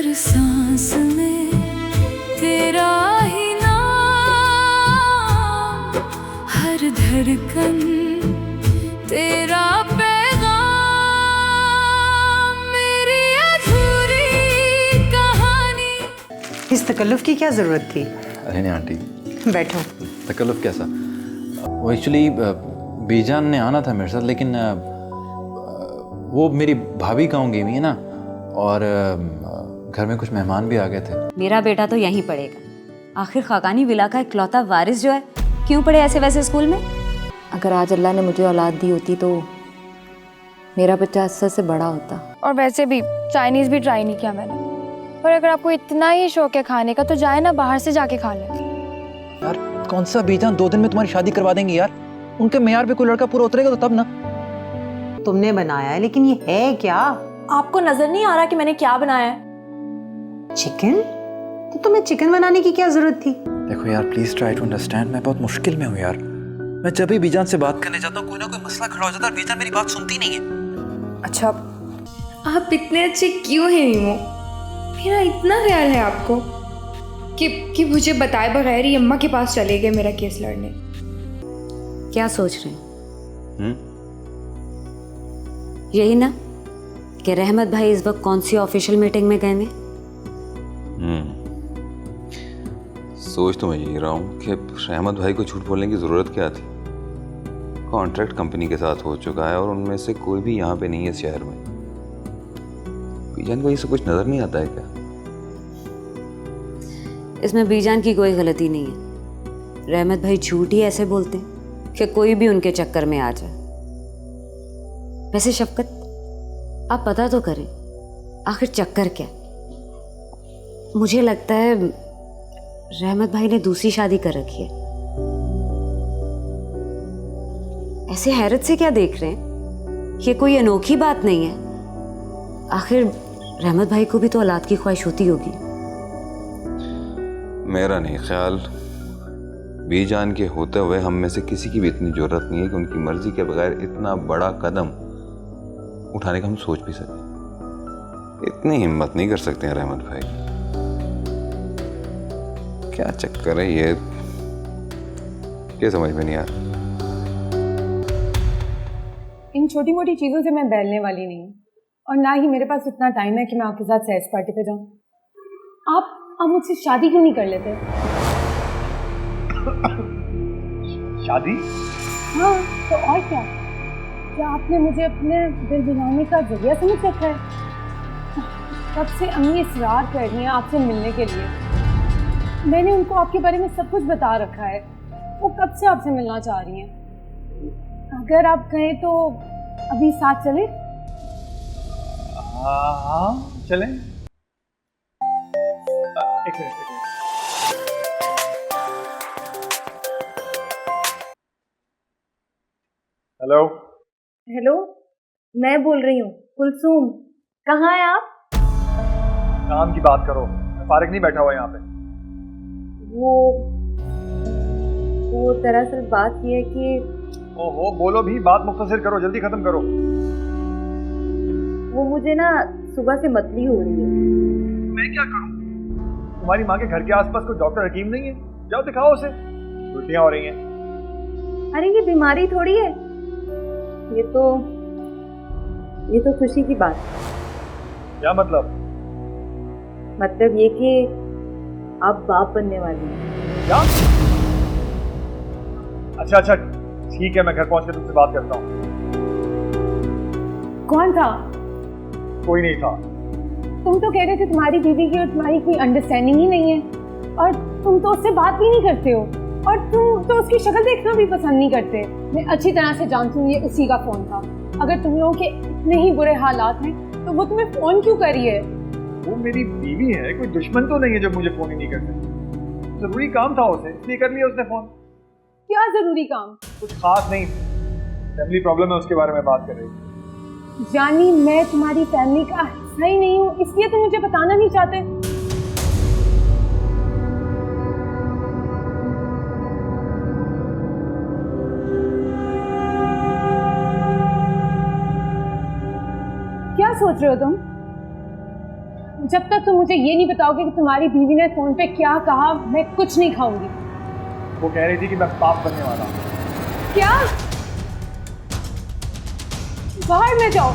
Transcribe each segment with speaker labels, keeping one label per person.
Speaker 1: हर सांस में तेरा ही नाम, हर धड़कन तेरा पैगाम, मेरी अधूरी कहानी।
Speaker 2: इस तकल्लुफ की क्या जरूरत थी?
Speaker 3: अरे नहीं आंटी,
Speaker 2: बैठो।
Speaker 3: तकल्लुफ कैसा? वो एक्चुअली बीजान ने आना था मेरे साथ, लेकिन वो मेरी भाभी गाँव गई हुई है ना, और घर में कुछ मेहमान भी आ गए थे।
Speaker 4: मेरा बेटा तो यहीं पढ़ेगा, आखिर खाकानी विला का इकलौता वारिस जो है, क्यों पढ़े ऐसे वैसे स्कूल में?
Speaker 5: अगर आज अल्लाह ने मुझे औलाद दी होती तो मेरा बच्चा अस्सर से बड़ा होता।
Speaker 6: और वैसे भी चाइनीज भी ट्राई नहीं किया मैंने, पर अगर आपको इतना ही शौक है खाने का तो जाए ना बाहर से जाके खा ले।
Speaker 3: यार कौन सा बीजान, 2 दिन में तुम्हारी शादी करवा देंगे यार। उनके मेयार पे कोई लड़का पूरा उतरेगा तो तब ना।
Speaker 2: तुमने बनाया है, लेकिन ये है क्या?
Speaker 6: आपको नजर नहीं आ रहा कि मैंने क्या बनाया है?
Speaker 2: चिकन? तो तुम्हें चिकन बनाने की क्या जरूरत थी?
Speaker 3: देखो यार, प्लीज ट्राई टू अंडरस्टैंड। मैं बहुत मुश्किल में हूँ यार। मैं जब भी बीजान से बात करने जाता हूँ कोई ना कोई मसला खड़ा हो जाता है, बीजान मेरी बात सुनती नहीं है।
Speaker 7: अच्छा, आप इतने अच्छे क्यों हैं मीमो? मेरा इतना ख्याल है आपको कि मुझे बताए बगैर ही अम्मा के पास चले गए मेरा केस लड़ने।
Speaker 4: क्या सोच रहे हैं? यही ना कि रहमत भाई इस वक्त कौन सी ऑफिशियल मीटिंग में गए हैं?
Speaker 8: सोच तो मैं यही रहा हूँ कि रहमत भाई को झूठ बोलने की ज़रूरत क्या थी। कॉन्ट्रैक्ट कंपनी के साथ हो चुका है और उनमें से कोई भी यहाँ पे नहीं है इस शहर में। बीजान को ये सब कुछ नज़र नहीं आता है क्या?
Speaker 4: इसमें बीजान की कोई गलती नहीं है। रहमत भाई झूठ ही ऐसे बोलते हैं कि कोई भी उनके चक्कर में आ जाए। वैसे शफकत, आप पता तो करें आखिर चक्कर क्या? मुझे लगता है रहमत भाई ने दूसरी शादी कर रखी है। ऐसे हैरत से क्या देख रहे हैं? ये कोई अनोखी बात नहीं है। आखिर रहमत भाई को भी तो औलाद की ख्वाहिश होती होगी।
Speaker 8: मेरा नहीं ख्याल, बीजान के होते हुए हम में से किसी की भी इतनी जरूरत नहीं है कि उनकी मर्जी के बगैर इतना बड़ा कदम उठाने का हम सोच भी सकें। इतनी हिम्मत नहीं कर सकते हैं रहमत भाई। क्या चक्कर है ये समझ में नहीं आ रहा।
Speaker 9: इन छोटी मोटी चीजों से मैं बैलने वाली नहीं हूँ, और ना ही मेरे पास इतना टाइम है कि मैं आपके साथ सैर पार्टी पे जाऊँ। आप मुझसे शादी क्यों नहीं कर लेते?
Speaker 10: शादी?
Speaker 9: हाँ, तो और क्या? क्या आपने मुझे अपने दिल दिलाने का जरिया समझ रखा है? कब से अम्मी इसरार कर रही हैं आपसे मिलने के लिए। मैंने उनको आपके बारे में सब कुछ बता रखा है। वो कब से आपसे मिलना चाह रही हैं। अगर आप कहें तो अभी साथ चलें?
Speaker 10: हाँ चलें। एक मिनट। हेलो
Speaker 9: हेलो, मैं बोल रही हूँ कुलसूम। कहाँ हैं आप?
Speaker 10: काम की बात करो, फारिग नहीं बैठा हुआ यहाँ पे।
Speaker 9: वो दरअसल बात ये है कि
Speaker 10: ओहो, बोलो भी, बात मुख्तसर करो, जल्दी खत्म करो।
Speaker 9: वो मुझे ना सुबह से मतली हो रही है।
Speaker 10: मैं क्या करूँ? तुम्हारी माँ के घर के आसपास कोई डॉक्टर हकीम नहीं है? जाओ दिखाओ उसे, उल्टियाँ हो रही हैं।
Speaker 9: अरे ये बीमारी थोड़ी है, ये तो खुशी की बात है।
Speaker 10: क्या मतलब?
Speaker 9: मतलब ये कि आप बाप बनने वाली हैं।
Speaker 10: क्या? अच्छा ठीक है, मैं घर पहुंच के तुमसे बात करता हूँ। कौन था? कोई नहीं था।
Speaker 9: तुम तो कह रहे थे तुम्हारी दीदी की और तुम्हारी कोई अंडरस्टैंडिंग ही नहीं है, और तुम तो उससे बात भी नहीं करते हो, और तुम तो उसकी शक्ल देखना भी पसंद नहीं करते। मैं अच्छी तरह से जानती हूँ ये उसी का फोन था। अगर तुम लोगों के इतने ही बुरे हालात हैं तो वो तुम्हें फोन क्यों करी है?
Speaker 10: वो मेरी बीवी है, कोई दुश्मन तो नहीं है जो मुझे फोन ही नहीं करते। जरूरी काम था उसे, इसलिए कर लिया उसने फोन।
Speaker 9: क्या जरूरी काम?
Speaker 10: कुछ खास नहीं, फैमिली प्रॉब्लम है, उसके बारे में बात कर रही थी।
Speaker 9: यानी मैं तुम्हारी फैमिली का हिस्सा ही नहीं हूँ, इसलिए तुम मुझे बताना नहीं चाहते? क्या सोच रहे हो तुम? जब तक तुम मुझे ये नहीं बताओगे कि तुम्हारी बीवी ने फोन पे क्या कहा, मैं कुछ नहीं खाऊंगी।
Speaker 10: वो कह रही थी कि मैं बाप बनने वाला हूँ।
Speaker 9: क्या? बाहर में जाओ।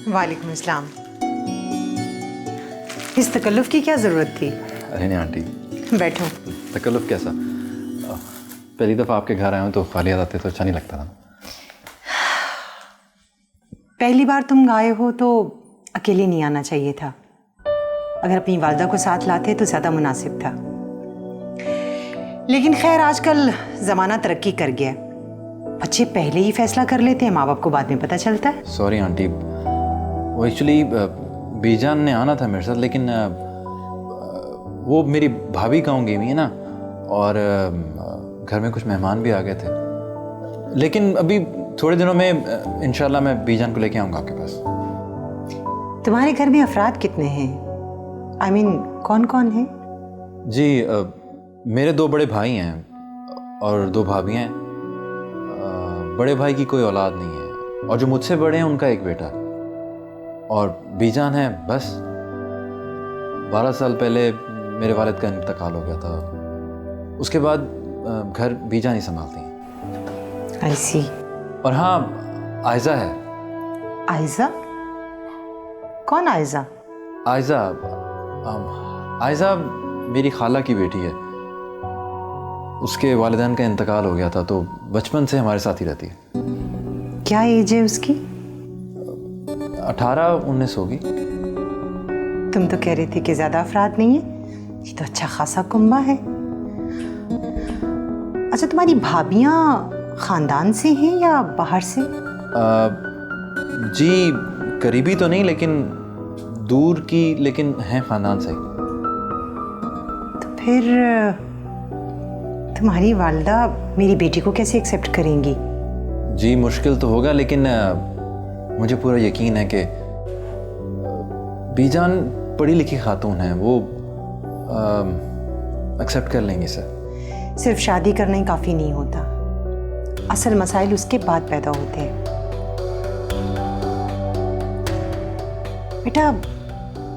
Speaker 2: वालेकुम अस्सलाम। इस तकल्लुफ़ की क्या ज़रूरत थी?
Speaker 3: अरे नहीं आंटी,
Speaker 2: बैठो।
Speaker 3: तकल्लुफ़ कैसा? पहली दफ़ा आपके घर आया हूँ तो खाली आ जाते तो अच्छा नहीं लगता था।
Speaker 2: पहली बार तुम आए हो तो अकेले नहीं आना चाहिए था। अगर अपनी वालदा को साथ लाते तो ज़्यादा मुनासिब था। लेकिन खैर, आजकल ज़माना तरक्की कर गया है। बच्चे पहले ही फैसला कर लेते हैं, माँ बाप को बाद में पता चलता है।
Speaker 3: सॉरी आंटी, वो एक्चुअली बीजान ने आना था मेरे साथ, लेकिन वो मेरी भाभी गाँव गई हुई है ना, और घर में कुछ मेहमान भी आ गए थे। लेकिन अभी थोड़े दिनों में इंशाल्लाह मैं बीजान को लेके आऊँगा आपके पास।
Speaker 2: तुम्हारे घर में अफराद कितने हैं? I mean, कौन कौन है?
Speaker 3: जी, मेरे 2 बड़े भाई हैं और 2 भाभियाँ हैं। बड़े भाई की कोई औलाद नहीं है, और जो मुझसे बड़े हैं उनका एक बेटा, और बीजान है बस। 12 साल पहले मेरे वालिद का इंतकाल हो गया था। उसके बाद घर बीजान ही संभालती हैं।
Speaker 2: I see।
Speaker 3: और हाँ, आयज़ा है।
Speaker 2: आयज़ा? कौन आयज़ा?
Speaker 3: आयज़ा मेरी खाला की बेटी है। उसके वालिदैन का इंतकाल हो गया था तो बचपन से हमारे साथ ही रहती है।
Speaker 2: क्या एज है उसकी?
Speaker 3: 18-19 होगी।
Speaker 2: तुम तो कह रहे थे कि ज़्यादा अफराद नहीं है। ये तो अच्छा खासा कुंबा है। अच्छा, तुम्हारी भाभियाँ ख़ानदान से हैं या बाहर से?
Speaker 3: जी, करीबी तो नहीं, लेकिन दूर की, लेकिन हैं ख़ानदान से।
Speaker 2: तो फिर तुम्हारी वालदा मेरी बेटी को कैसे एक्सेप्ट करेंगी?
Speaker 3: जी, मुश्किल तो होगा, लेकिन मुझे पूरा यकीन है कि बीजान पढ़ी लिखी खातून है, वो एक्सेप्ट कर लेंगी सर।
Speaker 2: सिर्फ शादी करना ही काफ़ी नहीं होता, असल मसाइल उसके बाद पैदा होते हैं। बेटा,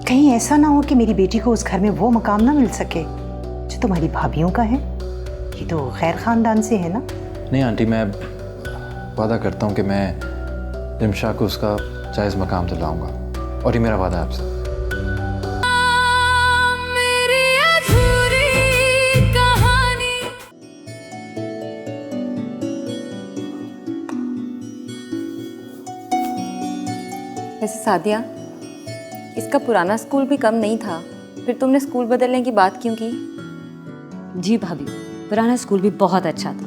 Speaker 2: कहीं ऐसा ना हो कि मेरी बेटी को उस घर में वो मकाम ना मिल सके जो तुम्हारी भाभियों का है। ये तो खैर ख़ानदान से है ना?
Speaker 3: नहीं आंटी, मैं वादा करता हूँ कि मैं रिमशा को उसका जायज़ मकाम दिलाऊंगा, और ये मेरा वादा है आपसे।
Speaker 1: मेरी अधूरी कहानी।
Speaker 5: वैसे सादिया, इसका पुराना स्कूल भी कम नहीं था, फिर तुमने स्कूल बदलने की बात क्यों की?
Speaker 4: जी भाभी, पुराना स्कूल भी बहुत अच्छा था,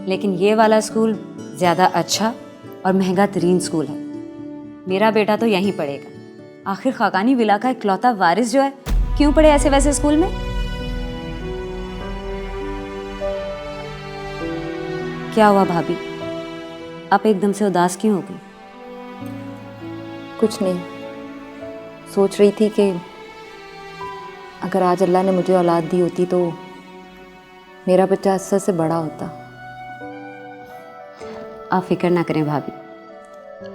Speaker 4: लेकिन ये वाला स्कूल ज़्यादा अच्छा और महंगा तरीन स्कूल है। मेरा बेटा तो यहीं पढ़ेगा। आखिर खाकानी विला का इकलौता वारिस जो है, क्यों पढ़े ऐसे वैसे स्कूल में? क्या हुआ भाभी, आप एकदम से उदास क्यों हो गई?
Speaker 5: कुछ नहीं, सोच रही थी कि अगर आज अल्लाह ने मुझे औलाद दी होती तो मेरा बच्चा अस्सर से बड़ा होता।
Speaker 4: आप फिक्र ना करें भाभी,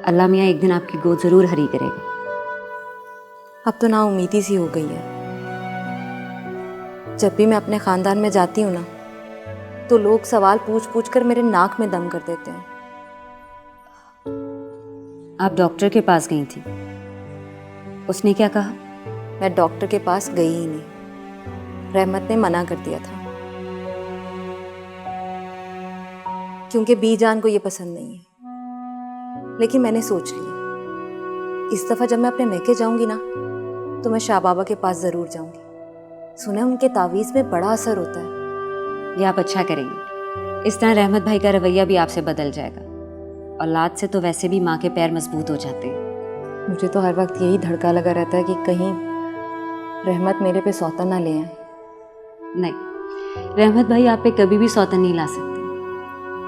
Speaker 4: अल्लाह मियाँ एक दिन आपकी गोद ज़रूर हरी करेगा।
Speaker 5: अब तो ना उम्मीदी सी हो गई है। जब भी मैं अपने ख़ानदान में जाती हूँ ना, तो लोग सवाल पूछ पूछ कर मेरे नाक में दम कर देते हैं।
Speaker 4: आप डॉक्टर के पास गई थी, उसने क्या कहा?
Speaker 5: मैं डॉक्टर के पास गई ही नहीं, रहमत ने मना कर दिया था, क्योंकि बीजान को ये पसंद नहीं है। लेकिन मैंने सोच लिया, इस दफ़ा जब मैं अपने मैके जाऊंगी ना, तो मैं शाह बाबा के पास ज़रूर जाऊंगी। सुने उनके तावीज़ में बड़ा असर होता है।
Speaker 4: ये आप अच्छा करेंगे। इस तरह रहमत भाई का रवैया भी आपसे बदल जाएगा। औलाद से तो वैसे भी माँ के पैर मजबूत हो जाते हैं।
Speaker 5: मुझे तो हर वक्त यही धड़का लगा रहता है कि कहीं रहमत मेरे पे सौतन ना ले आए।
Speaker 4: नहीं, रहमत भाई आप पे कभी भी सौतन नहीं ला सकते।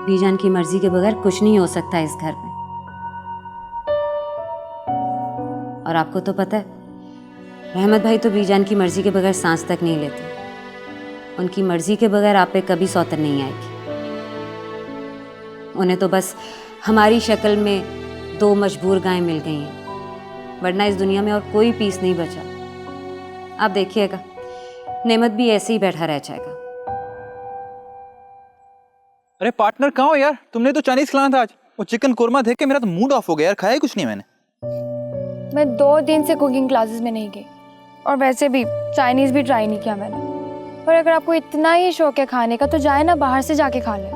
Speaker 4: बीजान की मर्जी के बगैर कुछ नहीं हो सकता इस घर में। और आपको तो पता है, रहमत भाई तो बीजान की मर्जी के बगैर सांस तक नहीं लेते। उनकी मर्जी के बगैर आप पे कभी सौतन नहीं आएगी। उन्हें तो बस हमारी शक्ल में 2 मजबूर गायें मिल गई हैं, वरना इस दुनिया में और कोई पीस नहीं बचा। आप देखिएगा, नेमत भी ऐसे ही बैठा रह जाएगा।
Speaker 11: अरे पार्टनर कहाँ हो यार? तुमने तो चाइनीज खिलाना था आज। वो चिकन कोरमा देख के मेरा तो मूड ऑफ हो गया यार, खाया कुछ नहीं मैंने।
Speaker 6: मैं 2 दिन से कुकिंग क्लासेस में नहीं गई और वैसे भी चाइनीज़ भी ट्राई नहीं किया मैंने। पर अगर आपको इतना ही शौक है खाने का तो जाए ना बाहर से जाके खा लें।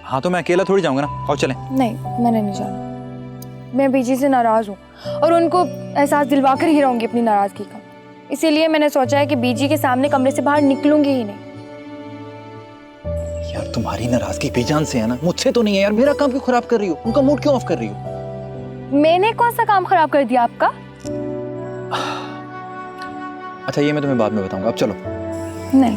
Speaker 11: हाँ तो मैं अकेला थोड़ी जाऊंगा ना, आओ चलें।
Speaker 6: नहीं, मैंने नहीं जाना। मैं बीजी से नाराज़ हूँ और उनको एहसास दिलवा कर ही रहूँगी अपनी नाराज़गी का। इसीलिए मैंने सोचा है कि बीजी के सामने कमरे से बाहर निकलूंगी ही नहीं।
Speaker 11: यार तुम्हारी नाराजगी बेजान से है ना, मुझसे तो नहीं है यार। मेरा काम क्यों खराब कर रही हो? उनका मूड क्यों ऑफ कर रही हो?
Speaker 6: मैंने कौन सा काम खराब कर दिया आपका?
Speaker 11: अच्छा ये मैं तुम्हें बाद में बताऊंगा, अब चलो।
Speaker 6: नहीं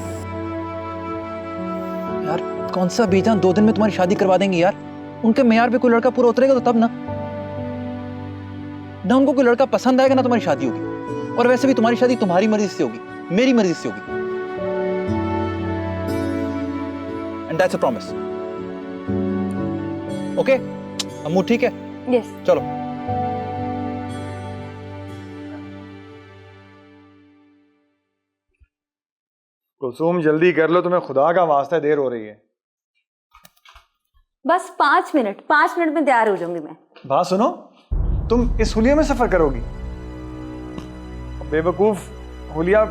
Speaker 11: यार कौन सा बेजान 2 दिन में तुम्हारी शादी करवा देंगे यार। उनके मेयार पे कोई लड़का पूरा उतरेगा तो तब ना उनको कोई लड़का पसंद आएगा ना तुम्हारी शादी होगी। और वैसे भी तुम्हारी शादी तुम्हारी मर्जी से होगी, मेरी मर्जी से होगी। And that's a promise. Okay? अम्मू ठीक है?
Speaker 6: यस।
Speaker 11: चलो।
Speaker 10: कुलसूम जल्दी कर लो, तुम्हें खुदा का वास्ता है, देर हो रही है।
Speaker 12: बस 5 मिनट, 5 मिनट में तैयार हो जाऊंगी मैं।
Speaker 10: बात सुनो, तुम इस हुलिया में सफर करोगी? बेवकूफ हुलिया,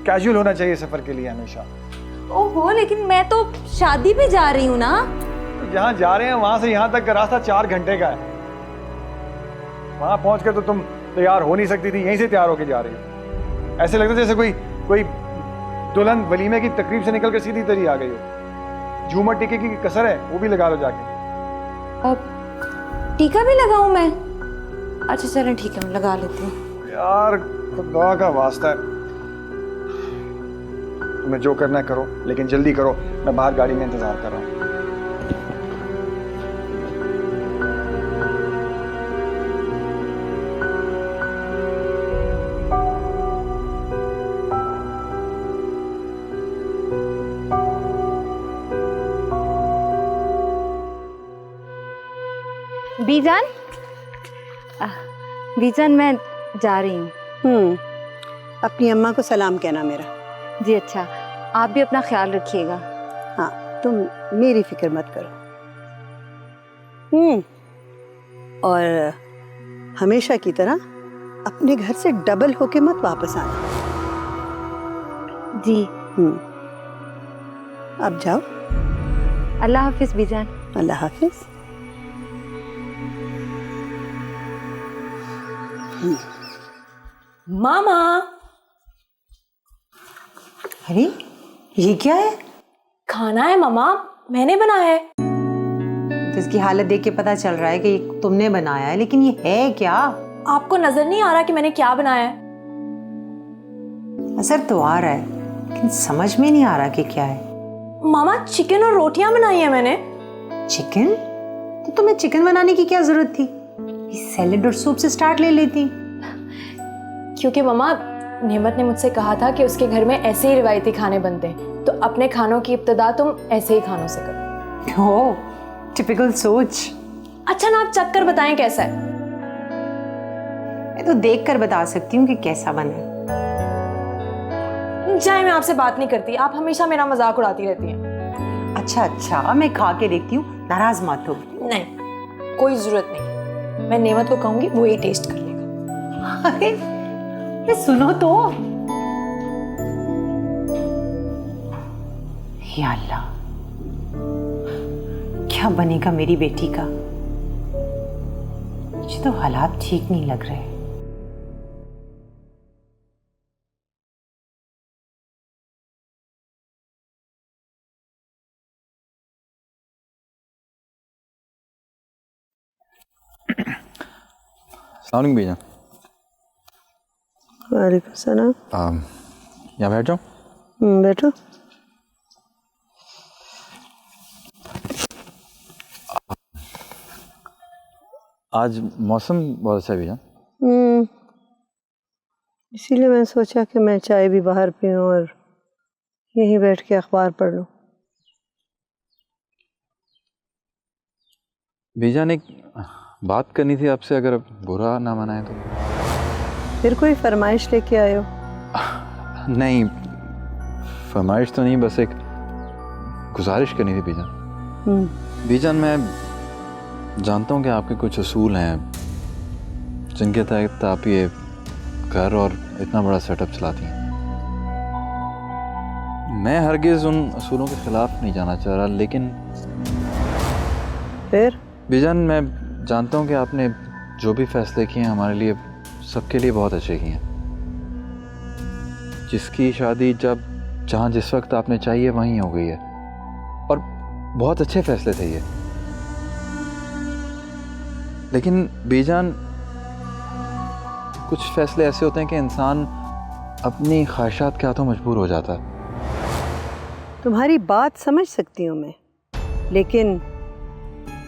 Speaker 10: कैजुअल होना चाहिए सफर के लिए हमेशा।
Speaker 12: ओहो, लेकिन मैं तो शादी पे जा रही हूँ ना।
Speaker 10: जहाँ जा रहे हैं वहां से यहाँ तक का रास्ता 4 घंटे का है। वहां पहुंचकर तो तुम तैयार हो नहीं सकती थी, यहीं से तैयार होके जा रही हो। ऐसे लगता जैसे कोई दुल्हन वलीमे की तकरीब से निकलकर सीधी तरी आ गई हो। झूमर टीके की कसर है, वो भी लगा लो जाके।
Speaker 12: अब टीका भी लगाऊं मैं? अच्छा चलें ठीक है, मैं लगा लेती हूँ।
Speaker 10: यार खुदा का वास्ता है, तुम्हें जो करना है करो, लेकिन जल्दी करो। मैं बाहर गाड़ी में इंतजार कर रहा हूँ।
Speaker 5: बीजान, बीजान मैं जा रही हूँ।
Speaker 2: अपनी अम्मा को सलाम कहना मेरा।
Speaker 5: जी अच्छा, आप भी अपना ख्याल रखिएगा।
Speaker 2: हाँ, तुम मेरी फिक्र मत करो। और हमेशा की तरह अपने घर से डबल होके मत वापस आना।
Speaker 5: जी।
Speaker 2: अब जाओ।
Speaker 5: अल्लाह हाफिज बीजान।
Speaker 2: अल्लाह हाफिज।
Speaker 12: मामा।
Speaker 2: अरे ये क्या है?
Speaker 9: खाना है मामा, मैंने बनाया है।
Speaker 2: तो इसकी हालत देख के पता चल रहा है कि तुमने बनाया है, लेकिन ये है क्या?
Speaker 9: आपको नजर नहीं आ रहा कि मैंने क्या बनाया है?
Speaker 2: असर तो आ रहा है, लेकिन समझ में नहीं आ रहा कि क्या है।
Speaker 9: मामा चिकन और रोटियां बनाई है मैंने।
Speaker 2: चिकन? तो तुम्हें चिकन बनाने की क्या जरूरत थी? सैलेड और सूप से स्टार्ट ले लेती।
Speaker 9: क्योंकि मामा नेमत ने मुझसे कहा था कि उसके घर में ऐसे ही रिवायती खाने बनते हैं, तो अपने खानों की इब्तिदा तुम ऐसे ही खानों से करो।
Speaker 2: ओह, टिपिकल सोच।
Speaker 9: अच्छा ना, आप चख कर बताएं कैसा है।
Speaker 2: मैं तो देख कर बता सकती हूँ कि कैसा बना है।
Speaker 9: जाए, मैं आपसे बात नहीं करती, आप हमेशा मेरा मजाक उड़ाती रहती हैं।
Speaker 2: अच्छा, मैं खा के देखती हूँ, नाराज मत हो।
Speaker 9: नहीं, कोई जरूरत नहीं, मैं नेमत को कहूंगी वो ही टेस्ट कर लेगा।
Speaker 2: अरे सुनो तो। या अल्लाह, क्या बनेगा मेरी बेटी का? मुझे तो हालात ठीक नहीं लग रहे।
Speaker 3: अस्सलाम वालेकुम बीजान।
Speaker 13: वालेकुम सलाम।
Speaker 3: यहाँ बैठ जाओ।
Speaker 13: बैठो।
Speaker 3: आज मौसम बहुत अच्छा है बीजान।
Speaker 13: इसीलिए मैंने सोचा कि मैं चाय भी बाहर पीऊँ और यहीं बैठ के अखबार पढ़ लूँ।
Speaker 3: बीजान एक बात करनी थी आपसे, अगर बुरा ना मनाए तो।
Speaker 13: फिर कोई फरमाइश लेके आए हो?
Speaker 3: नहीं, फरमाइश तो नहीं, बस एक गुजारिश करनी थी बीजान। बीजान, मैं जानता हूँ कि आपके कुछ असूल हैं जिनके तहत आप ये घर और इतना बड़ा सेटअप चलाती हैं। मैं हरगिज़ उन असूलों के ख़िलाफ़ नहीं जाना चाह रहा, लेकिन
Speaker 13: फिर
Speaker 3: बीजान, मैं जानता हूँ कि आपने जो भी फैसले किए हैं हमारे लिए, सबके लिए बहुत अच्छे किए हैं। जिसकी शादी जब जहाँ जिस वक्त आपने चाहिए वहीं हो गई है, और बहुत अच्छे फैसले थे ये। लेकिन बीजान, कुछ फैसले ऐसे होते हैं कि इंसान अपनी ख्वाहिशात के हाथों मजबूर हो जाता है।
Speaker 13: तुम्हारी बात समझ सकती हूँ मैं, लेकिन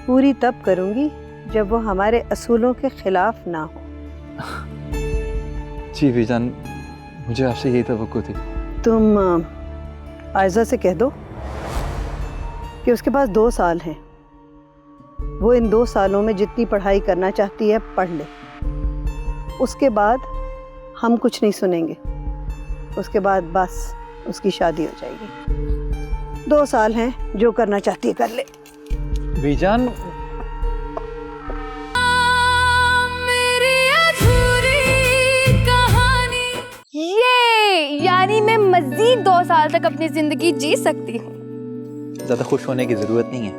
Speaker 13: पूरी तब करूँगी जब वो हमारे असूलों के खिलाफ ना हो।
Speaker 3: जी बीजान, मुझे आपसे यही तवक्को थी।
Speaker 13: तुम आयज़ा से कह दो कि उसके पास 2 साल हैं, वो इन 2 सालों में जितनी पढ़ाई करना चाहती है पढ़ ले। उसके बाद हम कुछ नहीं सुनेंगे। उसके बाद बस उसकी शादी हो जाएगी। 2 साल हैं, जो करना चाहती है कर ले।
Speaker 3: बीजान,
Speaker 1: मेरी अधूरी कहानी।
Speaker 6: ये यानी मैं मजीद 2 साल तक अपनी जिंदगी जी सकती हूँ।
Speaker 11: ज़्यादा खुश होने की ज़रूरत नहीं है।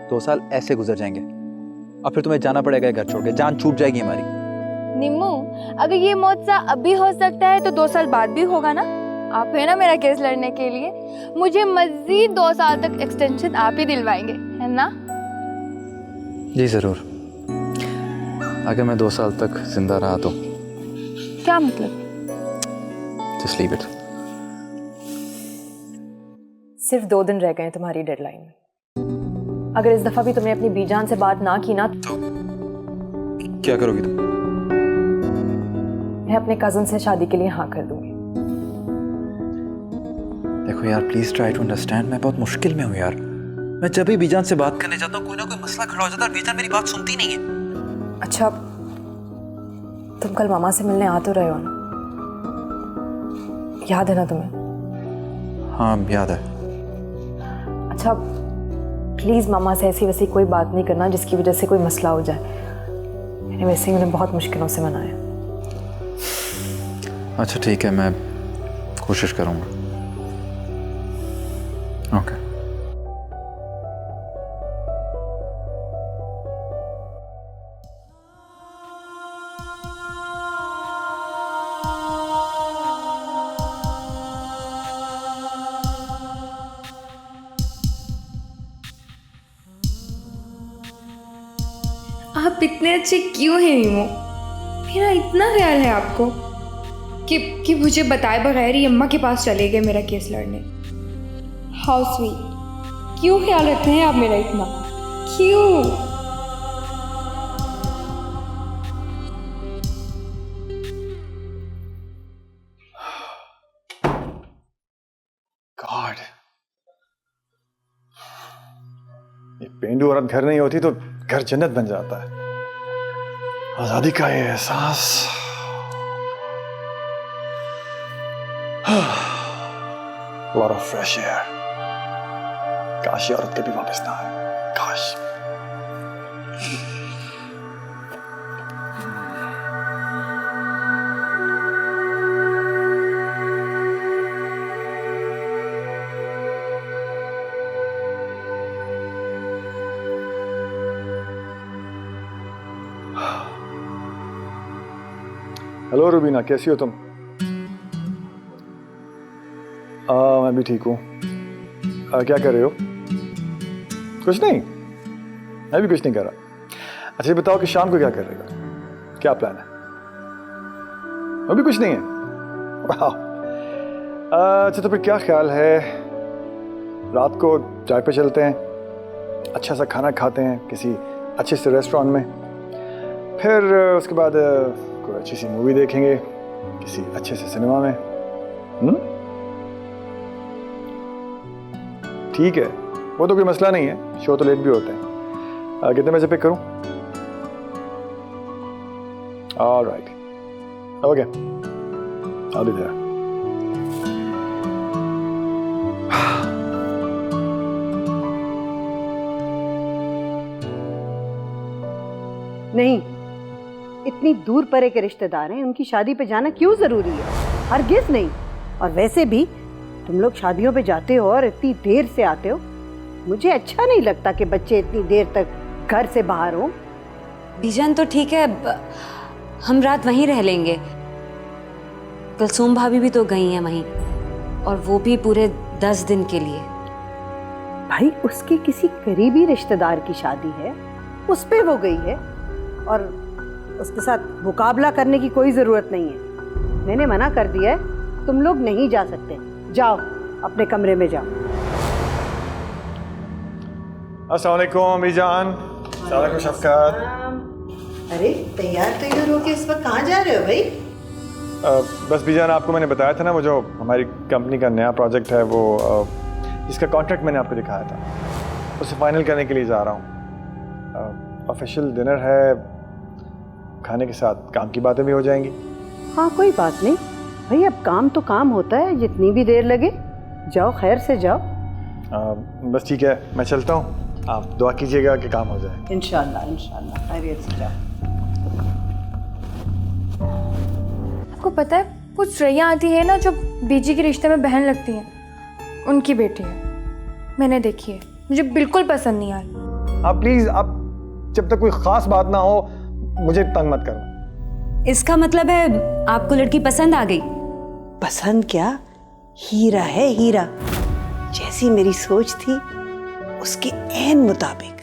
Speaker 11: 2 साल ऐसे गुजर जाएंगे और फिर तुम्हें जाना पड़ेगा घर छोड़ के, जान छूट जाएगी हमारी।
Speaker 6: निम्मू, अगर ये मौजा अभी हो सकता है तो 2 साल बाद भी होगा ना। आप है ना मेरा केस लड़ने के लिए। मुझे मजीद 2 साल तक एक्सटेंशन आप ही दिलवाएंगे, है ना?
Speaker 3: जी ज़रूर, अगर मैं 2 साल तक जिंदा रहा तो।
Speaker 6: क्या मतलब?
Speaker 3: Just leave it.
Speaker 5: सिर्फ 2 दिन रह गए हैं तुम्हारी डेडलाइन में। अगर इस दफ़ा भी तुमने अपनी बीजान से बात ना की ना तो
Speaker 3: क्या करोगी तुम?
Speaker 5: मैं अपने कज़न से शादी के लिए हाँ कर दूंगी।
Speaker 11: देखो यार, प्लीज ट्राई टू अंडरस्टैंड। मैं बहुत मुश्किल में हूँ यार। मैं जब भी बीजान से बात करने जाता हूँ कोई ना कोई मसला खड़ा हो जाता है, बीजान मेरी बात सुनती नहीं है।
Speaker 5: अच्छा, तुम कल मामा से मिलने आ तो रहे हो ना? याद है ना तुम्हें?
Speaker 3: हाँ याद है।
Speaker 5: अच्छा, प्लीज़ मामा से ऐसी वैसी कोई बात नहीं करना जिसकी वजह से कोई मसला हो जाए। मैंने वैसे ही उन्हें बहुत मुश्किलों से मनाया।
Speaker 3: अच्छा ठीक है, मैं कोशिश करूँगा। ओके।
Speaker 7: आप इतने अच्छे क्यों हैं मीमो? मेरा इतना ख्याल है आपको कि मुझे बताए बगैर ही अम्मा के पास चले गए मेरा केस लड़ने। How sweet. क्यों ख्याल रखते हैं आप मेरा इतना? क्यों?
Speaker 10: गॉड, ये पेंडू औरत घर नहीं होती तो घर जन्नत बन जाता है। आजादी का ये एहसास। Lot of fresh air. काश ये औरत कभी वापस ना आए, काश। हेलो रुबीना, कैसी हो तुम? मैं भी ठीक हूँ। क्या कर रहे हो? कुछ नहीं, मैं भी कुछ नहीं कर रहा। अच्छा ये बताओ कि शाम को क्या कर रहे हो? क्या प्लान है? अभी कुछ नहीं है। वाह। अच्छा, तो फिर क्या ख्याल है, रात को चाय पे चलते हैं, अच्छा सा खाना खाते हैं किसी अच्छे से रेस्टोरेंट में, फिर उसके बाद कोई अच्छी सी मूवी देखेंगे किसी अच्छे से सिनेमा में। ठीक है, वो तो कोई मसला नहीं है, शो तो लेट भी होते हैं। कितने बजे पिक करूं? Alright, okay, I'll be there.
Speaker 13: नहीं, इतनी दूर परे के रिश्तेदार हैं, उनकी शादी पे जाना क्यों जरूरी है? हरगिज नहीं। और वैसे भी तुम लोग शादियों पे जाते हो और इतनी देर से आते हो, मुझे अच्छा नहीं लगता कि बच्चे इतनी देर तक घर से बाहर हो।
Speaker 4: बीजान तो ठीक है, हम रात वहीं रह लेंगे। कुलसूम भाभी भी तो गई हैं वहीं, और वो भी पूरे 10 दिन के लिए।
Speaker 13: भाई, उसके किसी करीबी रिश्तेदार की शादी है, उस पे वो गई है, और उसके साथ मुकाबला करने की कोई जरूरत नहीं है। मैंने मना कर दिया है, तुम लोग नहीं जा सकते। जाओ अपने कमरे में जाओ।
Speaker 10: अस्सलाम वालेकुम बीजान। अस्सलाम वालेकुम शफ़क़त।
Speaker 13: अरे तैयार हो के इस वक्त कहाँ जा रहे हो भाई?
Speaker 10: बस बीजान, आपको मैंने बताया था ना, वो जो हमारी कंपनी का नया प्रोजेक्ट है, वो जिसका कॉन्ट्रैक्ट मैंने आपको दिखाया था, उसे फाइनल करने के लिए जा रहा हूँ। ऑफिशियल डिनर है, खाने के साथ काम की बातें भी हो जाएंगी।
Speaker 13: हाँ, कोई बात नहीं भाई, अब काम तो काम होता है, जितनी भी देर लगे। जाओ, खैर से जाओ।
Speaker 10: बस ठीक है, मैं चलता हूँ, आप दुआ कीजिएगा कि काम हो जाए।
Speaker 13: इंशाल्लाह इंशाल्लाह, खैरियत से जाओ।
Speaker 6: आपको पता है, वो श्रेया आती है ना, जो बीजी के रिश्ते में बहन लगती है, उनकी बेटी है। मैंने देखी है, मुझे बिल्कुल पसंद नहीं आई।
Speaker 10: आप प्लीज़, आप जब तक कोई ख़ास बात ना हो मुझे तंग मत करना।
Speaker 4: इसका मतलब है आपको लड़की पसंद आ गई?
Speaker 13: पसंद क्या, हीरा है हीरा। जैसी मेरी सोच थी उसके ऐन मुताबिक।